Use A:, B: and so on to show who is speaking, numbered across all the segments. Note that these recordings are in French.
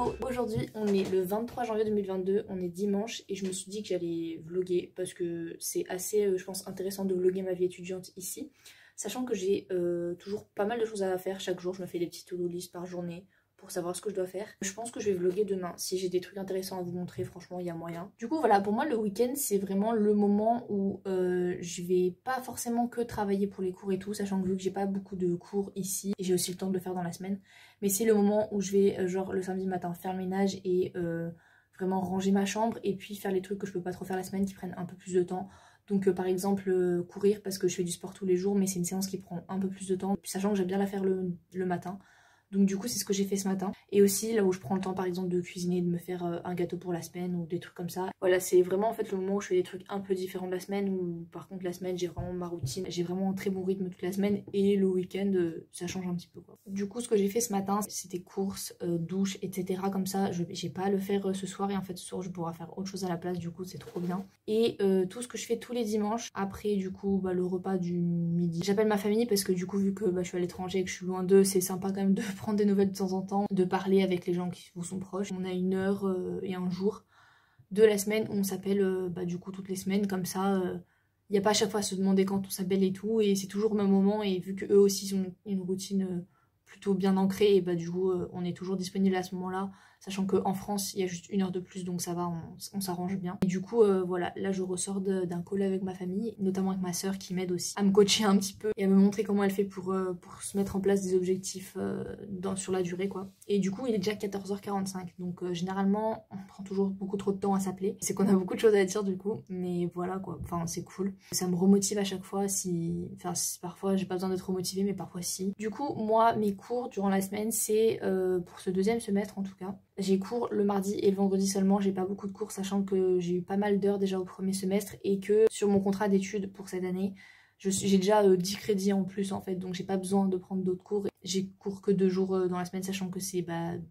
A: Hello, aujourd'hui on est le 23 janvier 2022, on est dimanche et je me suis dit que j'allais vlogger parce que c'est assez, je pense, intéressant de vlogger ma vie étudiante ici. Sachant que j'ai toujours pas mal de choses à faire chaque jour, je me fais des petites to-do list par journée pour savoir ce que je dois faire. Je pense que je vais vlogger demain, si j'ai des trucs intéressants à vous montrer, franchement il y a moyen. Du coup voilà, pour moi le week-end c'est vraiment le moment où je vais pas forcément que travailler pour les cours et tout, sachant que vu que j'ai pas beaucoup de cours ici, et j'ai aussi le temps de le faire dans la semaine, mais c'est le moment où je vais genre le samedi matin faire le ménage et vraiment ranger ma chambre et puis faire les trucs que je peux pas trop faire la semaine qui prennent un peu plus de temps. Donc par exemple courir parce que je fais du sport tous les jours, mais c'est une séance qui prend un peu plus de temps, sachant que j'aime bien la faire le matin. Donc du coup c'est ce que j'ai fait ce matin. Et aussi là où je prends le temps par exemple de cuisiner, de me faire un gâteau pour la semaine ou des trucs comme ça. Voilà, c'est vraiment en fait le moment où je fais des trucs un peu différents de la semaine, où par contre la semaine j'ai vraiment ma routine, j'ai vraiment un très bon rythme toute la semaine et le week-end ça change un petit peu quoi. Du coup ce que j'ai fait ce matin c'était courses, douche, etc. Comme ça j'ai pas à le faire ce soir et en fait ce soir je pourrai faire autre chose à la place, du coup c'est trop bien. Et tout ce que je fais tous les dimanches après du coup le repas du midi. J'appelle ma famille parce que du coup vu que je suis à l'étranger et que je suis loin d'eux, c'est sympa quand même de prendre des nouvelles de temps en temps, de parler avec les gens qui vous sont proches. On a une heure et un jour de la semaine où on s'appelle du coup toutes les semaines, comme ça il n'y a pas à chaque fois à se demander quand on s'appelle et tout, et c'est toujours au même moment, et vu que eux aussi ont une routine plutôt bien ancrée, et du coup on est toujours disponible à ce moment-là, sachant qu'en France il y a juste une heure de plus, donc ça va, on s'arrange bien. Et du coup voilà, là je ressors d'un call avec ma famille, notamment avec ma soeur qui m'aide aussi à me coacher un petit peu et à me montrer comment elle fait pour se mettre en place des objectifs sur la durée quoi. Et du coup il est déjà 14h45, donc généralement on prend toujours beaucoup trop de temps à s'appeler, c'est qu'on a beaucoup de choses à dire du coup, mais voilà quoi, enfin c'est cool, ça me remotive à chaque fois, si parfois j'ai pas besoin d'être remotivée, mais parfois si. Du coup moi mes cours durant la semaine c'est pour ce deuxième semestre en tout cas, j'ai cours le mardi et le vendredi seulement, j'ai pas beaucoup de cours sachant que j'ai eu pas mal d'heures déjà au premier semestre et que sur mon contrat d'études pour cette année, j'ai déjà 10 crédits en plus en fait, donc j'ai pas besoin de prendre d'autres cours. J'ai cours que 2 jours dans la semaine, sachant que c'est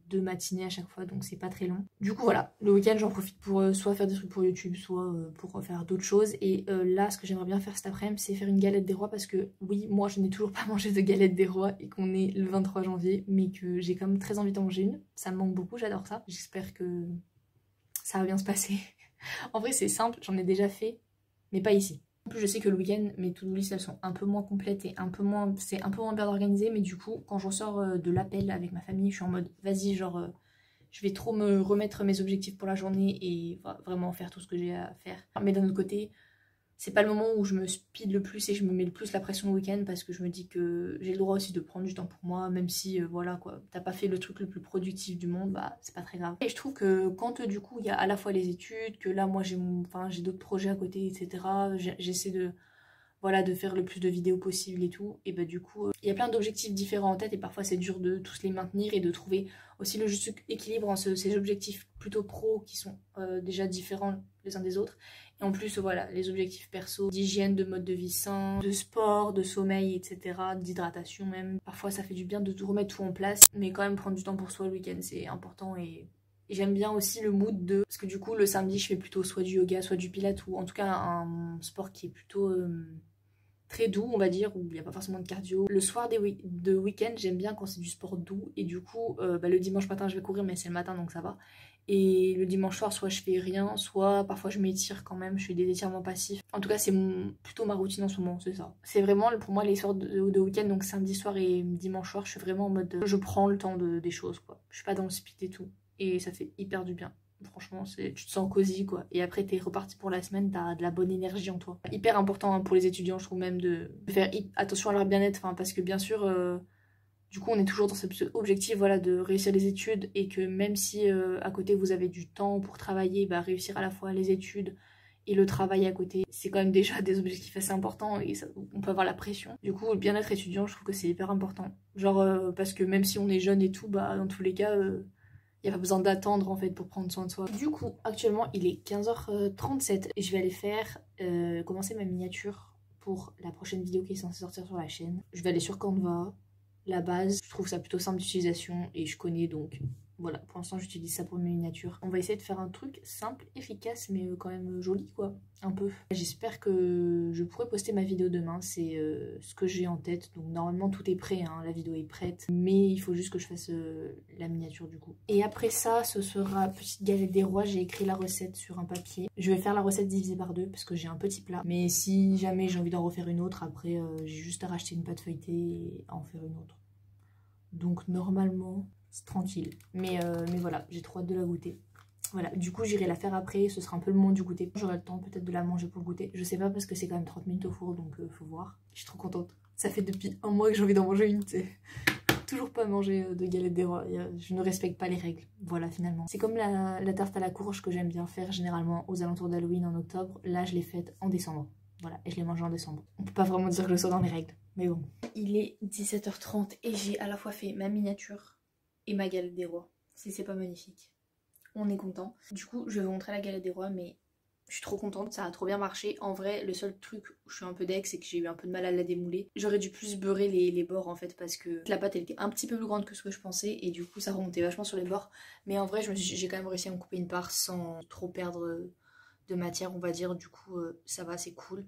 A: 2 matinées à chaque fois, donc c'est pas très long. Du coup voilà, le week-end j'en profite pour soit faire des trucs pour YouTube, soit pour faire d'autres choses. Et là ce que j'aimerais bien faire cet après-midi c'est faire une galette des rois, parce que oui, moi je n'ai toujours pas mangé de galette des rois et qu'on est le 23 janvier, mais que j'ai quand même très envie d'en manger une. Ça me manque beaucoup, j'adore ça. J'espère que ça va bien se passer. En vrai c'est simple, j'en ai déjà fait, mais pas ici. En plus je sais que le week-end mes to-do list elles sont un peu moins complètes et c'est un peu moins bien organisé, mais du coup quand je ressors de l'appel avec ma famille je suis en mode vas-y, genre je vais trop me remettre mes objectifs pour la journée et vraiment faire tout ce que j'ai à faire. Mais d'un autre côté c'est pas le moment où je me speed le plus et je me mets le plus la pression le week-end, parce que je me dis que j'ai le droit aussi de prendre du temps pour moi, même si voilà quoi, t'as pas fait le truc le plus productif du monde, c'est pas très grave. Et je trouve que quand du coup il y a à la fois les études, que là moi j'ai d'autres projets à côté, etc. J'essaie de faire le plus de vidéos possible et tout, et du coup il y a plein d'objectifs différents en tête et parfois c'est dur de tous les maintenir et de trouver aussi le juste équilibre entre ces objectifs plutôt pro qui sont déjà différents les uns des autres, et en plus voilà les objectifs perso, d'hygiène, de mode de vie sain, de sport, de sommeil, etc., d'hydratation même. Parfois ça fait du bien de tout remettre tout en place, mais quand même prendre du temps pour soi le week-end c'est important. Et j'aime bien aussi le mood parce que du coup le samedi je fais plutôt soit du yoga, soit du pilates, ou en tout cas un sport qui est plutôt très doux on va dire, où il n'y a pas forcément de cardio. Le soir de week-end j'aime bien quand c'est du sport doux, et du coup le dimanche matin je vais courir, mais c'est le matin donc ça va. Et le dimanche soir soit je fais rien, soit parfois je m'étire quand même, je fais des étirements passifs. En tout cas c'est plutôt ma routine en ce moment, c'est ça. C'est vraiment pour moi les soirs de week-end, donc samedi soir et dimanche soir je suis vraiment en mode je prends le temps des choses quoi. Je suis pas dans le speed et tout, et ça fait hyper du bien. Franchement, tu te sens cosy quoi. Et après, t'es reparti pour la semaine, t'as de la bonne énergie en toi. Hyper important pour les étudiants, je trouve, même de faire attention à leur bien-être. Parce que bien sûr, du coup, on est toujours dans cet objectif de réussir les études. Et que même si à côté vous avez du temps pour travailler, réussir à la fois les études et le travail à côté, c'est quand même déjà des objectifs assez importants. Et ça, on peut avoir la pression. Du coup, le bien-être étudiant, je trouve que c'est hyper important. Genre, parce que même si on est jeune et tout, dans tous les cas. Il n'y a pas besoin d'attendre en fait pour prendre soin de soi. Du coup, actuellement, il est 15h37 et je vais aller faire commencer ma miniature pour la prochaine vidéo qui est censée sortir sur la chaîne. Je vais aller sur Canva, la base. Je trouve ça plutôt simple d'utilisation et je connais, donc Voilà, pour l'instant j'utilise ça pour mes miniatures. On va essayer de faire un truc simple, efficace, mais quand même joli quoi, un peu. J'espère que je pourrai poster ma vidéo demain, c'est ce que j'ai en tête. Donc normalement tout est prêt, hein, la vidéo est prête. Mais il faut juste que je fasse la miniature du coup. Et après ça, ce sera petite galette des rois. J'ai écrit la recette sur un papier. Je vais faire la recette divisée par deux parce que j'ai un petit plat. Mais si jamais j'ai envie d'en refaire une autre, après j'ai juste à racheter une pâte feuilletée et à en faire une autre. Donc normalement... c'est tranquille, mais voilà, j'ai trop hâte de la goûter. Voilà, du coup j'irai la faire après, ce sera un peu le moment du goûter. J'aurai le temps peut-être de la manger pour le goûter. Je sais pas parce que c'est quand même 30 minutes au four, donc faut voir. Je suis trop contente. Ça fait depuis un mois que j'ai envie d'en manger une, tu sais. Toujours pas manger de galette des rois, je ne respecte pas les règles. Voilà finalement. C'est comme la tarte à la courge que j'aime bien faire généralement aux alentours d'Halloween en octobre. Là je l'ai faite en décembre. Voilà, et je l'ai mangée en décembre. On peut pas vraiment dire que je sois dans les règles, mais bon. Il est 17h30 et j'ai à la fois fait ma miniature et ma galette des rois. Si c'est pas magnifique. On est content. Du coup, je vais vous montrer la galette des rois, mais je suis trop contente, ça a trop bien marché. En vrai, le seul truc où je suis un peu deg, c'est que j'ai eu un peu de mal à la démouler. J'aurais dû plus beurrer les bords en fait, parce que la pâte elle était un petit peu plus grande que ce que je pensais, et du coup ça remontait vachement sur les bords. Mais en vrai, j'ai quand même réussi à me couper une part sans trop perdre de matière, on va dire. Du coup, ça va, c'est cool.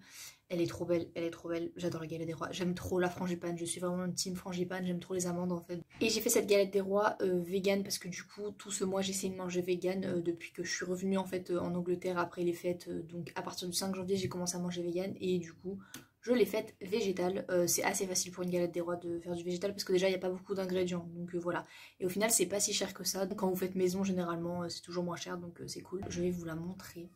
A: Elle est trop belle, elle est trop belle. J'adore la galette des rois. J'aime trop la frangipane. Je suis vraiment une team frangipane. J'aime trop les amandes en fait. Et j'ai fait cette galette des rois vegan parce que du coup, tout ce mois, j'essaie de manger vegan depuis que je suis revenue en fait en Angleterre après les fêtes. Donc à partir du 5 janvier, j'ai commencé à manger vegan et du coup, je l'ai faite végétale. C'est assez facile pour une galette des rois de faire du végétal parce que déjà, il n'y a pas beaucoup d'ingrédients. Donc voilà. Et au final, c'est pas si cher que ça. Quand vous faites maison, généralement, c'est toujours moins cher. Donc c'est cool. Je vais vous la montrer.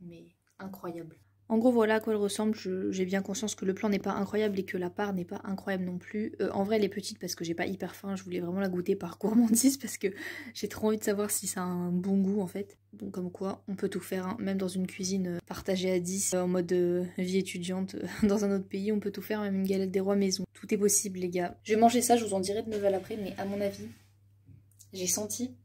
A: Mais incroyable. En gros, voilà à quoi elle ressemble. J'ai bien conscience que le plan n'est pas incroyable et que la part n'est pas incroyable non plus. En vrai, elle est petite parce que j'ai pas hyper faim. Je voulais vraiment la goûter par gourmandise parce que j'ai trop envie de savoir si ça a un bon goût en fait. Donc comme quoi, on peut tout faire, hein. Même dans une cuisine partagée à 10, en mode vie étudiante dans un autre pays, on peut tout faire, même une galette des rois maison. Tout est possible les gars. Je vais manger ça, je vous en dirai de nouvelles après, mais à mon avis, j'ai senti...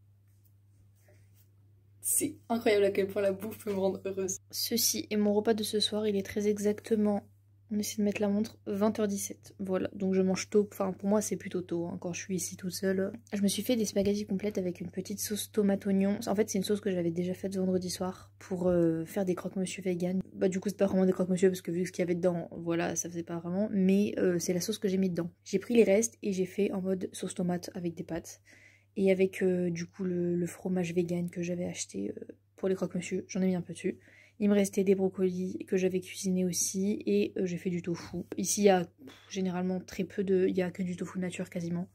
A: C'est incroyable à quel point la bouffe peut me rendre heureuse. Ceci est mon repas de ce soir, il est très exactement, on essaie de mettre la montre, 20h17. Voilà, donc je mange tôt, enfin pour moi c'est plutôt tôt, hein, quand je suis ici toute seule. Je me suis fait des spaghettis complètes avec une petite sauce tomate-oignon. En fait c'est une sauce que j'avais déjà faite vendredi soir pour faire des croque-monsieur vegan. Bah du coup c'est pas vraiment des croque-monsieur parce que vu ce qu'il y avait dedans, voilà, ça faisait pas vraiment. Mais c'est la sauce que j'ai mis dedans. J'ai pris les restes et j'ai fait en mode sauce tomate avec des pâtes. Et avec du coup le fromage vegan que j'avais acheté pour les croque-monsieur, j'en ai mis un peu dessus. Il me restait des brocolis que j'avais cuisinés aussi et j'ai fait du tofu. Ici il y a généralement très peu de... il y a que du tofu nature quasiment.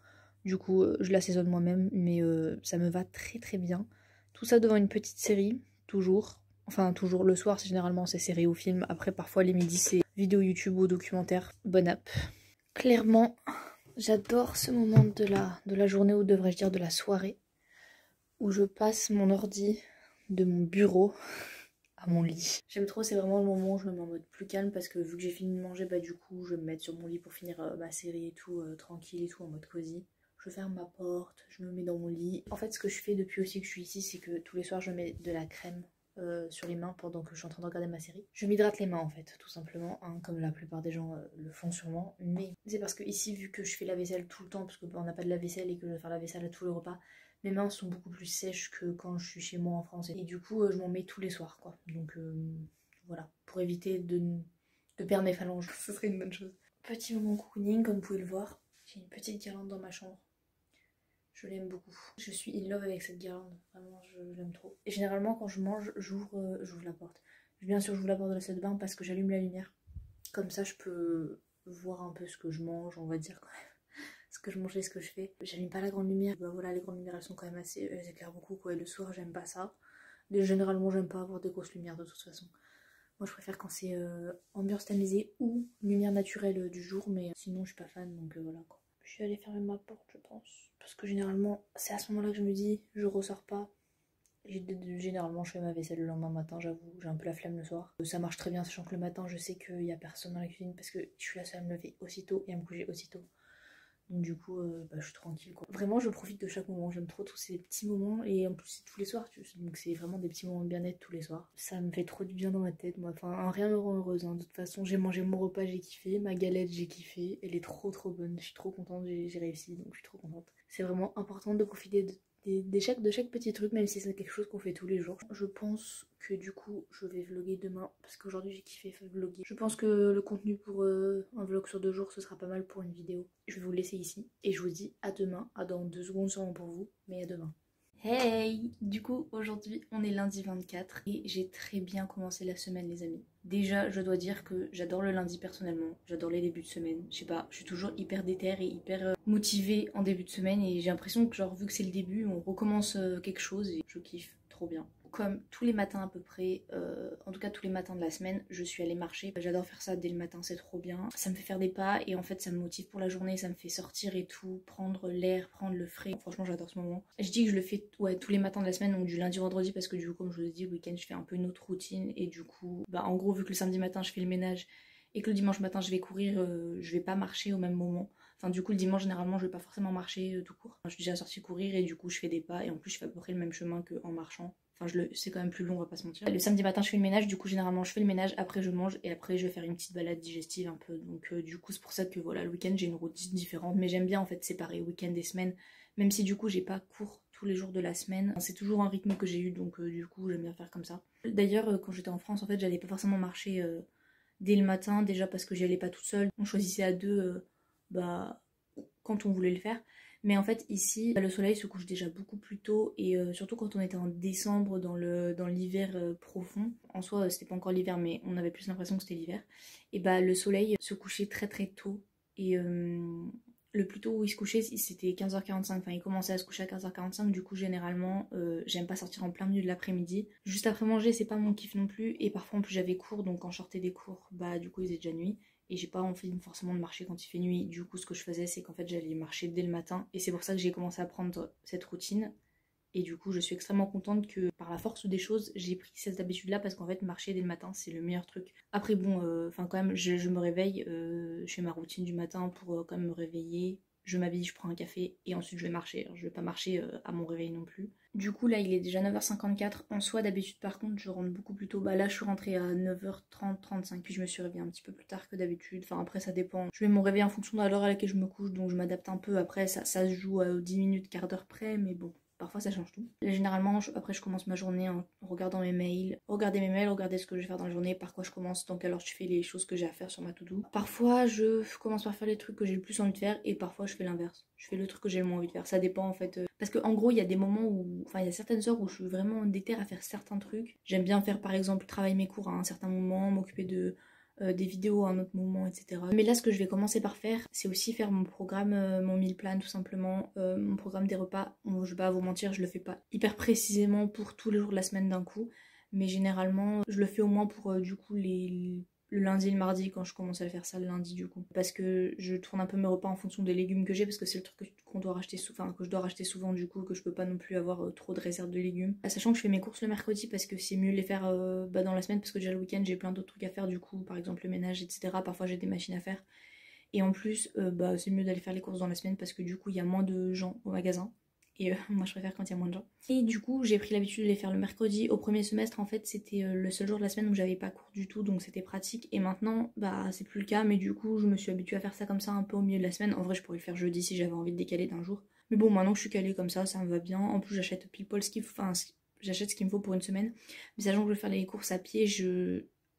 A: Du coup je l'assaisonne moi-même mais ça me va très très bien. Tout ça devant une petite série, toujours. Enfin toujours le soir, c'est généralement c'est série ou film. Après parfois les midis c'est vidéo YouTube ou documentaire. Bonne app. Clairement... j'adore ce moment de la journée, ou devrais-je dire de la soirée, où je passe mon ordi de mon bureau à mon lit. J'aime trop, c'est vraiment le moment où je me mets en mode plus calme parce que vu que j'ai fini de manger, bah du coup je vais me mettre sur mon lit pour finir ma série et tout, tranquille et tout, en mode cosy. Je ferme ma porte, je me mets dans mon lit. En fait ce que je fais depuis aussi que je suis ici, c'est que tous les soirs je mets de la crème sur les mains pendant que je suis en train de regarder ma série. Je m'hydrate les mains en fait, tout simplement, hein, comme la plupart des gens le font sûrement. Mais c'est parce que ici, vu que je fais la vaisselle tout le temps, parce que on n'a pas de la vaisselle et que je vais faire la vaisselle à tous les repas, mes mains sont beaucoup plus sèches que quand je suis chez moi en France. Et du coup, je m'en mets tous les soirs, quoi. Donc voilà, pour éviter de perdre mes phalanges. Ce serait une bonne chose. Petit moment cocooning, comme vous pouvez le voir. J'ai une petite guirlande dans ma chambre. Je l'aime beaucoup. Je suis in love avec cette guirlande. Vraiment, je l'aime trop. Et généralement, quand je mange, j'ouvre la porte. Bien sûr, j'ouvre la porte de la salle de bain parce que j'allume la lumière. Comme ça, je peux voir un peu ce que je mange, on va dire quand même. Ce que je mange et ce que je fais. J'allume pas la grande lumière. Bah voilà, les grandes lumières, elles sont quand même assez... elles éclairent beaucoup, quoi. Et le soir, j'aime pas ça. Et généralement, j'aime pas avoir des grosses lumières de toute façon. Moi, je préfère quand c'est ambiance tamisée ou lumière naturelle du jour. Mais sinon, je suis pas fan, donc voilà, quoi. Je vais aller fermer ma porte, je pense. Parce que généralement, c'est à ce moment-là que je me dis, je ressors pas. Généralement, je fais ma vaisselle le lendemain matin, j'avoue. J'ai un peu la flemme le soir. Ça marche très bien, sachant que le matin, je sais qu'il y a personne dans la cuisine parce que je suis la seule à me lever aussitôt et à me coucher aussitôt. Donc du coup, bah, je suis tranquille, quoi. Vraiment, je profite de chaque moment. J'aime trop tous ces petits moments. Et en plus, c'est tous les soirs. Donc c'est vraiment des petits moments de bien-être tous les soirs. Ça me fait trop du bien dans ma tête, moi. Enfin, rien me rend heureuse, hein. De toute façon, j'ai mangé mon repas, j'ai kiffé. Ma galette, j'ai kiffé. Elle est trop trop bonne. Je suis trop contente, j'ai réussi. Donc je suis trop contente. C'est vraiment important de profiter de chaque petit truc, même si c'est quelque chose qu'on fait tous les jours. Je pense que du coup je vais vlogger demain parce qu'aujourd'hui j'ai kiffé vlogger. Je pense que le contenu pour un vlog sur 2 jours ce sera pas mal pour une vidéo. Je vais vous laisser ici et je vous dis à demain, à dans 2 secondes sûrement pour vous, mais à demain. Hey! Du coup aujourd'hui on est lundi 24 et j'ai très bien commencé la semaine les amis. Déjà je dois dire que j'adore le lundi personnellement, j'adore les débuts de semaine. Je sais pas, je suis toujours hyper déter et hyper motivée en début de semaine et j'ai l'impression que genre vu que c'est le début on recommence quelque chose et je kiffe trop bien. Comme tous les matins à peu près, en tout cas tous les matins de la semaine, je suis allée marcher. J'adore faire ça dès le matin, c'est trop bien. Ça me fait faire des pas et en fait ça me motive pour la journée, ça me fait sortir et tout, prendre l'air, prendre le frais. Franchement j'adore ce moment. Je dis que je le fais ouais, tous les matins de la semaine, donc du lundi au vendredi parce que du coup comme je vous ai dit, le week-end je fais un peu une autre routine et du coup, bah en gros vu que le samedi matin je fais le ménage et que le dimanche matin je vais courir, je vais pas marcher au même moment. Enfin du coup le dimanche généralement je vais pas forcément marcher tout court. Je suis déjà sortie courir et du coup je fais des pas et en plus je fais à peu près le même chemin qu'en marchant. Enfin c'est quand même plus long, on va pas se mentir. Le samedi matin je fais le ménage, du coup généralement je fais le ménage, après je mange et après je vais faire une petite balade digestive un peu. Donc du coup c'est pour ça que voilà le week-end j'ai une routine différente. Mais j'aime bien en fait séparer week-end et semaine. Même si du coup j'ai pas cours tous les jours de la semaine. C'est toujours un rythme que j'ai eu donc du coup j'aime bien faire comme ça. D'ailleurs quand j'étais en France en fait j'allais pas forcément marcher dès le matin, déjà parce que j'y allais pas toute seule. On choisissait à deux bah quand on voulait le faire. Mais en fait ici le soleil se couche déjà beaucoup plus tôt et surtout quand on était en décembre dans l'hiver profond. En soi c'était pas encore l'hiver mais on avait plus l'impression que c'était l'hiver. Et bah le soleil se couchait très très tôt et le plus tôt où il se couchait c'était 15h45, enfin il commençait à se coucher à 15h45, du coup généralement j'aime pas sortir en plein milieu de l'après-midi. Juste après manger c'est pas mon kiff non plus et parfois en plus j'avais cours donc quand je sortais des cours bah du coup il faisait déjà nuit. Et j'ai pas envie forcément de marcher quand il fait nuit. Du coup ce que je faisais c'est qu'en fait j'allais marcher dès le matin. Et c'est pour ça que j'ai commencé à prendre cette routine. Et du coup je suis extrêmement contente que par la force des choses j'ai pris cette habitude là. Parce qu'en fait marcher dès le matin c'est le meilleur truc. Après bon enfin quand même je me réveille, je fais ma routine du matin pour quand même me réveiller. Je m'habille, je prends un café et ensuite je vais marcher. Alors, je vais pas marcher à mon réveil non plus. Du coup là il est déjà 9h54. En soi d'habitude par contre je rentre beaucoup plus tôt. Bah là je suis rentrée à 9h30, 35. Puis je me suis réveillée un petit peu plus tard que d'habitude. Enfin après ça dépend. Je vais me réveiller en fonction de l'heure à laquelle je me couche. Donc je m'adapte un peu. Après ça se joue à 10 minutes, quart d'heure près. Mais bon. Parfois ça change tout. Et généralement, après je commence ma journée en regardant mes mails. Regarder ce que je vais faire dans la journée, par quoi je commence, dans quelle heure je fais les choses que j'ai à faire sur ma to-do. Parfois je commence par faire les trucs que j'ai le plus envie de faire et parfois je fais l'inverse. Je fais le truc que j'ai le moins envie de faire. Ça dépend en fait. Parce que en gros, il y a des moments où. Enfin, il y a certaines heures où je suis vraiment déter à faire certains trucs. J'aime bien faire par exemple travailler mes cours à un certain moment, m'occuper de des vidéos à un autre moment, etc. Mais là, ce que je vais commencer par faire, c'est aussi faire mon programme, mon meal plan tout simplement, mon programme des repas. Bon, je vais pas vous mentir, je le fais pas hyper précisément pour tous les jours de la semaine d'un coup, mais généralement, je le fais au moins pour du coup le lundi et le mardi quand je commence à le faire ça le lundi du coup. Parce que je tourne un peu mes repas en fonction des légumes que j'ai parce que c'est le truc qu'on doit racheter souvent, que je dois racheter souvent du coup, que je peux pas non plus avoir trop de réserve de légumes. Sachant que je fais mes courses le mercredi parce que c'est mieux de les faire dans la semaine parce que déjà le week-end j'ai plein d'autres trucs à faire du coup, par exemple le ménage etc. Parfois j'ai des machines à faire. Et en plus c'est mieux d'aller faire les courses dans la semaine parce que du coup il y a moins de gens au magasin. Et moi je préfère quand il y a moins de gens. Et du coup j'ai pris l'habitude de les faire le mercredi. Au premier semestre en fait c'était le seul jour de la semaine où j'avais pas cours du tout donc c'était pratique. Et maintenant bah c'est plus le cas mais du coup je me suis habituée à faire ça comme ça un peu au milieu de la semaine. En vrai je pourrais le faire jeudi si j'avais envie de décaler d'un jour. Mais bon maintenant que je suis calée comme ça me va bien. En plus j'achète pile poil ce qu'il faut, enfin j'achète ce qu'il me faut pour une semaine. Mais sachant que je vais faire les courses à pied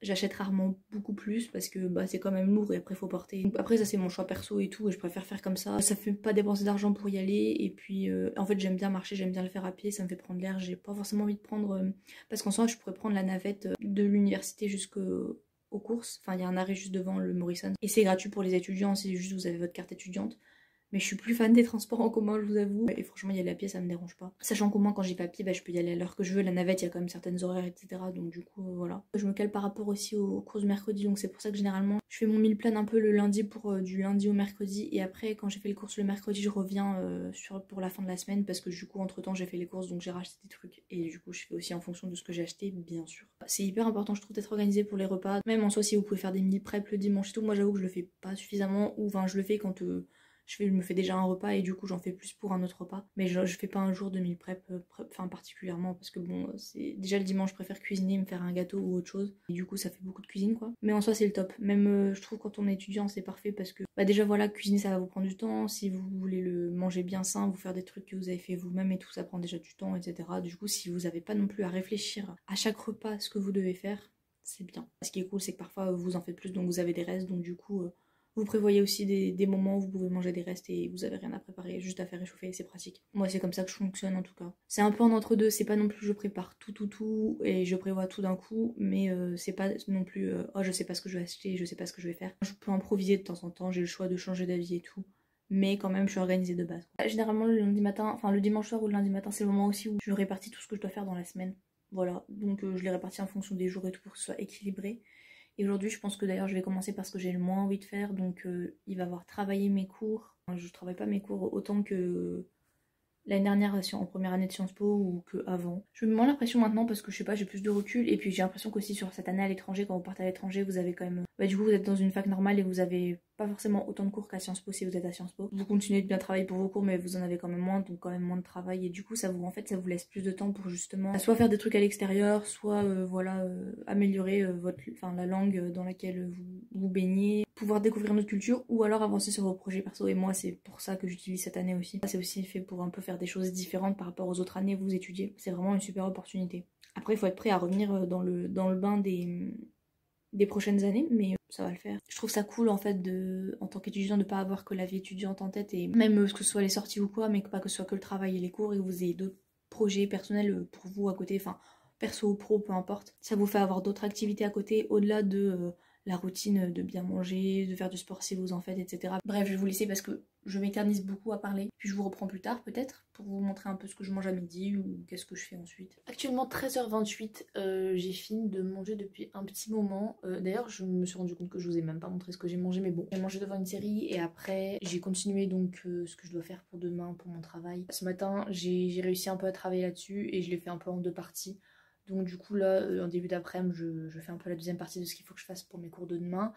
A: j'achète rarement beaucoup plus parce que bah, c'est quand même lourd et après faut porter. Donc, après ça c'est mon choix perso et tout et je préfère faire comme ça. Ça fait pas dépenser d'argent pour y aller et puis en fait j'aime bien marcher, j'aime bien le faire à pied, ça me fait prendre l'air. J'ai pas forcément envie de prendre parce qu'en soi je pourrais prendre la navette de l'université jusqu'aux courses. Enfin il y a un arrêt juste devant le Morrison et c'est gratuit pour les étudiants, c'est juste vous avez votre carte étudiante. Mais je suis plus fan des transports en commun, je vous avoue. Et franchement, y aller à pied, ça me dérange pas. Sachant qu'au moins, quand j'y vais à pied, bah, je peux y aller à l'heure que je veux. La navette, il y a quand même certaines horaires, etc. Donc du coup, voilà. Je me cale par rapport aussi aux cours du mercredi. Donc c'est pour ça que généralement, je fais mon meal plan un peu le lundi pour du lundi au mercredi. Et après, quand j'ai fait les courses le mercredi, je reviens pour la fin de la semaine. Parce que du coup, entre-temps, j'ai fait les courses, donc j'ai racheté des trucs. Et du coup, je fais aussi en fonction de ce que j'ai acheté, bien sûr. C'est hyper important, je trouve, d'être organisé pour les repas. Même en soi, si vous pouvez faire des meal prep le dimanche et tout, moi j'avoue que je le fais pas suffisamment. Ou enfin, je le fais quand je me fais déjà un repas et du coup j'en fais plus pour un autre repas. Mais je fais pas un jour de meal prep, enfin particulièrement parce que bon, c'est déjà le dimanche je préfère cuisiner, me faire un gâteau ou autre chose. Et du coup ça fait beaucoup de cuisine quoi. Mais en soi c'est le top. Même je trouve quand on est étudiant c'est parfait parce que bah déjà voilà, cuisiner ça va vous prendre du temps. Si vous voulez le manger bien sain, vous faire des trucs que vous avez fait vous-même et tout, ça prend déjà du temps, etc. Du coup si vous avez pas non plus à réfléchir à chaque repas ce que vous devez faire, c'est bien. Ce qui est cool c'est que parfois vous en faites plus donc vous avez des restes, donc du coup vous prévoyez aussi des moments où vous pouvez manger des restes et vous avez rien à préparer, juste à faire réchauffer, c'est pratique. Moi c'est comme ça que je fonctionne en tout cas. C'est un peu en entre-deux, c'est pas non plus je prépare tout et je prévois tout d'un coup, mais c'est pas non plus oh je sais pas ce que je vais acheter, je sais pas ce que je vais faire. Je peux improviser de temps en temps, j'ai le choix de changer d'avis et tout. Mais quand même je suis organisée de base. Généralement le lundi matin, enfin le dimanche soir ou le lundi matin c'est le moment aussi où je répartis tout ce que je dois faire dans la semaine. Voilà, donc je les répartis en fonction des jours et tout pour que ce soit équilibré. Et aujourd'hui, je pense que d'ailleurs, je vais commencer par ce que j'ai le moins envie de faire. Donc, il va avoir travaillé mes cours. Enfin, je travaille pas mes cours autant que l'année dernière en première année de Sciences Po ou que avant. Je me mets moins l'impression maintenant parce que je sais pas, j'ai plus de recul. Et puis, j'ai l'impression qu'aussi sur cette année à l'étranger, quand vous partez à l'étranger, vous avez quand même. Bah, du coup, vous êtes dans une fac normale et vous avez pas forcément autant de cours qu'à Sciences Po si vous êtes à Sciences Po. Vous continuez de bien travailler pour vos cours, mais vous en avez quand même moins, donc quand même moins de travail. Et du coup, ça vous laisse plus de temps pour justement soit faire des trucs à l'extérieur, soit améliorer la langue dans laquelle vous baignez, pouvoir découvrir notre culture, ou alors avancer sur vos projets perso. Et moi, c'est pour ça que j'utilise cette année aussi. C'est aussi fait pour un peu faire des choses différentes par rapport aux autres années où vous étudiez. C'est vraiment une super opportunité. Après, il faut être prêt à revenir dans le bain des prochaines années, mais ça va le faire. Je trouve ça cool en fait en tant qu'étudiant de pas avoir que la vie étudiante en tête et même que ce soit les sorties ou quoi, mais pas que ce soit que le travail et les cours et que vous ayez d'autres projets personnels pour vous à côté, enfin perso ou pro, peu importe. Ça vous fait avoir d'autres activités à côté au-delà de la routine de bien manger, de faire du sport si vous en faites, etc. Bref, je vais vous laisser parce que je m'éternise beaucoup à parler. Puis je vous reprends plus tard peut-être pour vous montrer un peu ce que je mange à midi ou qu'est-ce que je fais ensuite. Actuellement 13h28, j'ai fini de manger depuis un petit moment. D'ailleurs je me suis rendu compte que je vous ai même pas montré ce que j'ai mangé, mais bon. J'ai mangé devant une série et après j'ai continué donc ce que je dois faire pour demain, pour mon travail. Ce matin j'ai réussi un peu à travailler là-dessus et je l'ai fait un peu en deux parties. Donc du coup là, en début d'après-midi, je fais un peu la deuxième partie de ce qu'il faut que je fasse pour mes cours de demain.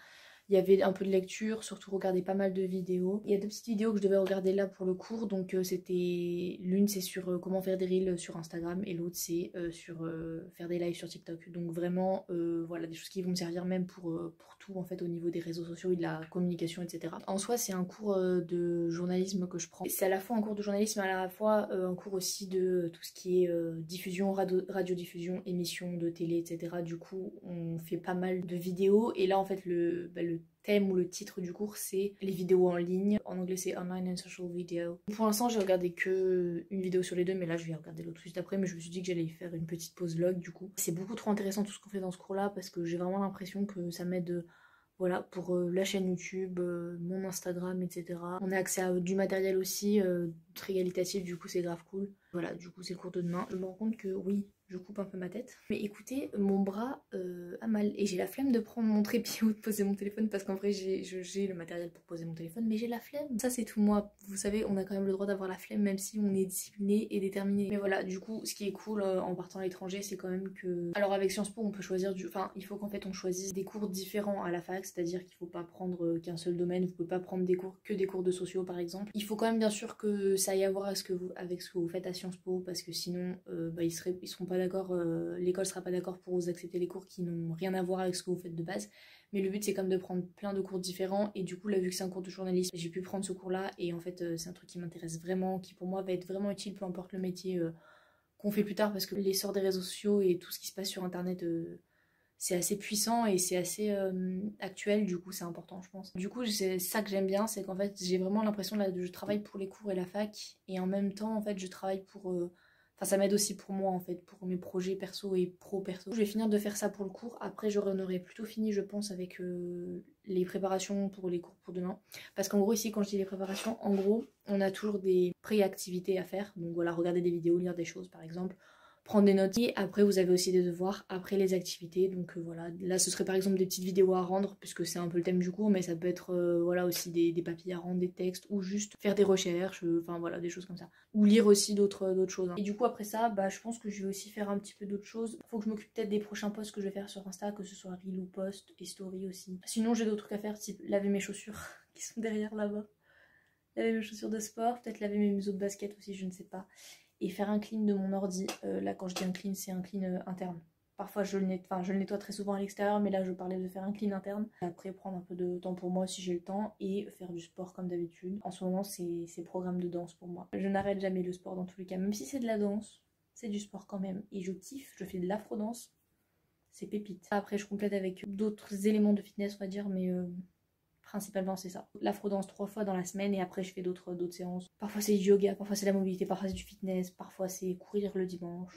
A: Il y avait un peu de lecture, surtout regarder pas mal de vidéos. Il y a deux petites vidéos que je devais regarder là pour le cours. Donc c'était l'une c'est sur comment faire des reels sur Instagram et l'autre c'est sur faire des lives sur TikTok. Donc vraiment voilà des choses qui vont me servir même pour tout en fait au niveau des réseaux sociaux et de la communication, etc. En soi c'est un cours de journalisme que je prends. C'est à la fois un cours de journalisme et à la fois un cours aussi de tout ce qui est diffusion, radiodiffusion, émissions de télé, etc. Du coup on fait pas mal de vidéos et là en fait le thème ou le titre du cours c'est les vidéos en ligne. En anglais c'est online and social video. Pour l'instant j'ai regardé que une vidéo sur les deux, mais là je vais regarder l'autre juste après, mais je me suis dit que j'allais y faire une petite pause log du coup. C'est beaucoup trop intéressant tout ce qu'on fait dans ce cours là parce que j'ai vraiment l'impression que ça m'aide voilà, pour la chaîne YouTube, mon Instagram, etc. On a accès à du matériel aussi, très qualitatif, du coup c'est grave cool. Voilà, du coup c'est le cours de demain. Je me rends compte que oui, je coupe un peu ma tête. Mais écoutez, mon bras a mal et j'ai la flemme de prendre mon trépied ou de poser mon téléphone parce qu'en vrai j'ai le matériel pour poser mon téléphone, mais j'ai la flemme. Ça c'est tout moi. Vous savez, on a quand même le droit d'avoir la flemme même si on est discipliné et déterminé. Mais voilà, du coup, ce qui est cool en partant à l'étranger, c'est quand même que... Alors avec Sciences Po, on peut choisir Enfin, il faut qu'en fait on choisisse des cours différents à la fac, c'est-à-dire qu'il faut pas prendre qu'un seul domaine, vous pouvez pas prendre que des cours de sociaux par exemple. Il faut quand même bien sûr que ça aille à voir avec ce que vous faites à Sciences Po parce que sinon ils seront pas d'accord, l'école sera pas d'accord pour vous accepter les cours qui n'ont rien à voir avec ce que vous faites de base. Mais le but c'est quand même de prendre plein de cours différents et du coup là vu que c'est un cours de journalisme, j'ai pu prendre ce cours là et en fait c'est un truc qui m'intéresse vraiment, qui pour moi va être vraiment utile peu importe le métier qu'on fait plus tard parce que l'essor des réseaux sociaux et tout ce qui se passe sur internet c'est assez puissant et c'est assez actuel, du coup c'est important je pense. Du coup c'est ça que j'aime bien, c'est qu'en fait j'ai vraiment l'impression là je travaille pour les cours et la fac et en même temps en fait je travaille pour... Enfin ça m'aide aussi pour moi en fait, pour mes projets perso et pro-perso. Je vais finir de faire ça pour le cours, après j'en aurai plutôt fini je pense avec les préparations pour les cours pour demain. Parce qu'en gros ici quand je dis les préparations, en gros on a toujours des pré-activités à faire. Donc voilà, regarder des vidéos, lire des choses par exemple, prendre des notes. Et après vous avez aussi des devoirs après les activités, donc voilà, là ce serait par exemple des petites vidéos à rendre puisque c'est un peu le thème du cours, mais ça peut être voilà aussi des papiers à rendre, des textes ou juste faire des recherches, enfin voilà des choses comme ça, ou lire aussi d'autres choses hein. Et du coup après ça bah je pense que je vais aussi faire un petit peu d'autres choses. Faut que je m'occupe peut-être des prochains posts que je vais faire sur Insta, que ce soit reel ou post et story aussi. Sinon j'ai d'autres trucs à faire type laver mes chaussures qui sont derrière là-bas. laver mes chaussures de sport, peut-être laver mes museaux de basket aussi, je ne sais pas. Et faire un clean de mon ordi. Là, quand je dis un clean, c'est un clean interne. Parfois, je le nettoie très souvent à l'extérieur, mais là, je parlais de faire un clean interne. Après, prendre un peu de temps pour moi si j'ai le temps et faire du sport comme d'habitude. En ce moment, c'est programme de danse pour moi. Je n'arrête jamais le sport dans tous les cas. Même si c'est de la danse, c'est du sport quand même. Et je kiffe, je fais de l'afro-danse. C'est pépite. Après, je complète avec d'autres éléments de fitness, on va dire, mais principalement c'est ça. L'afro-danse 3 fois dans la semaine et après je fais d'autres séances. Parfois c'est du yoga, parfois c'est la mobilité, parfois c'est du fitness, parfois c'est courir le dimanche.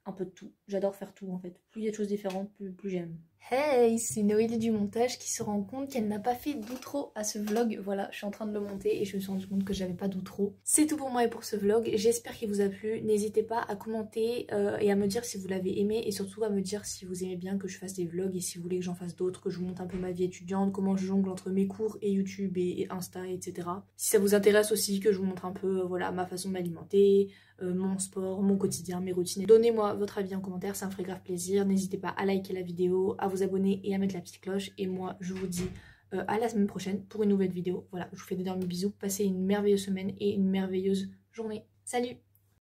A: Un peu de tout. J'adore faire tout en fait. Plus il y a de choses différentes, plus j'aime. Hey, c'est Noélie du montage qui se rend compte qu'elle n'a pas fait d'outro à ce vlog. Voilà, je suis en train de le monter et je me suis rendu compte que j'avais pas d'outro. C'est tout pour moi et pour ce vlog. J'espère qu'il vous a plu. N'hésitez pas à commenter et à me dire si vous l'avez aimé et surtout à me dire si vous aimez bien que je fasse des vlogs et si vous voulez que j'en fasse d'autres, que je vous montre un peu ma vie étudiante, comment je jongle entre mes cours et YouTube et Insta, etc. Si ça vous intéresse aussi que je vous montre un peu voilà, ma façon de m'alimenter, mon sport, mon quotidien, mes routines. Donnez-moi votre avis en commentaire, ça me ferait grave plaisir. N'hésitez pas à liker la vidéo, à vous abonner et à mettre la petite cloche. Et moi, je vous dis à la semaine prochaine pour une nouvelle vidéo. Voilà, je vous fais d'énormes bisous, passez une merveilleuse semaine et une merveilleuse journée. Salut!